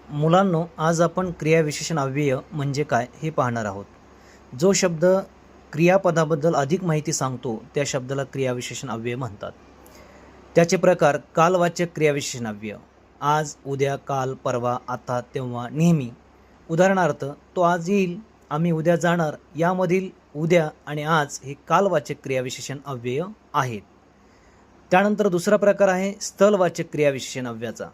मुलांनो, आज आपण क्रियाविशेषण अव्यय म्हणजे काय हे पाहणार आहोत. जो शब्द क्रियापदाबद्दल अधिक माहिती सांगतो त्या शब्दाला क्रियाविशेषण अव्यय म्हणतात. त्याचे प्रकार कालवाचक क्रियाविशेषण अव्यय: आज, उद्या, काल, परवा, आता, तेव्हा, नेहमी. उदाहरणार्थ, तो आज येईल, आम्ही उद्या जाणार. यामधील उद्या आणि आज हे कालवाचक क्रियाविशेषण अव्यय आहेत. त्यानंतर दुसरा प्रकार आहे स्थलवाचक क्रियाविशेषण अव्ययाचा.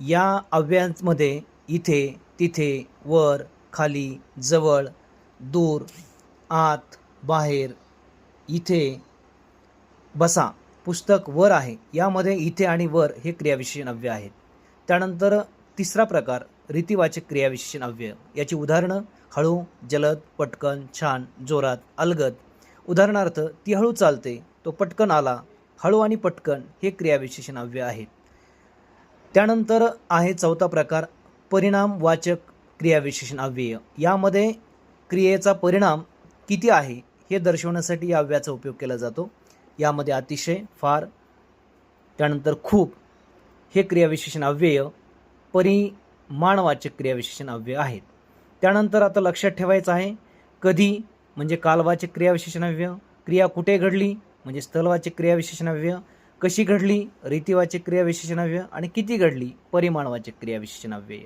या अव्ययांमध्ये इथे, तिथे, वर, खाली, जवळ, दूर, आत, बाहेर, इथे, बसा, पुस्तक वर आहे. यामध्ये इथे आणि वर हे क्रियाविशेषण अव्यय आहेत. त्यानंतर तिसरा प्रकार रीतिवाचक क्रियाविशेषण अव्यय. याची उदाहरणं: हळू, जलद, पटकन, छान, जोरात, अलगद. उदाहरणार्थ, ती हळू चालते, तो पटकन आला. हळू आणि पटकन हे क्रियाविशेषण अव्यय आहेत. त्यानंतर आहे चौथा प्रकार परिणामवाचक क्रियाविशेषण अव्यय. यामध्ये क्रियेचा परिणाम किती आहे हे दर्शवण्यासाठी या अव्ययाचा उपयोग केला जातो. यामध्ये अतिशय, फार, त्यानंतर खूप हे क्रियाविशेषण अव्यय परिमाणवाचक क्रियाविशेषण अव्यय आहेत. त्यानंतर आता लक्षात ठेवायचं आहे, कधी म्हणजे कालवाचक क्रियाविशेषण अव्यय, क्रिया कुठे घडली म्हणजे स्थलवाचक क्रियाविशेषण अव्यय, कशी घडली रीतिवाचक क्रियाविशेषण अव्यय आणि किती घडली परिमाणवाचक क्रियाविशेषण अव्यय.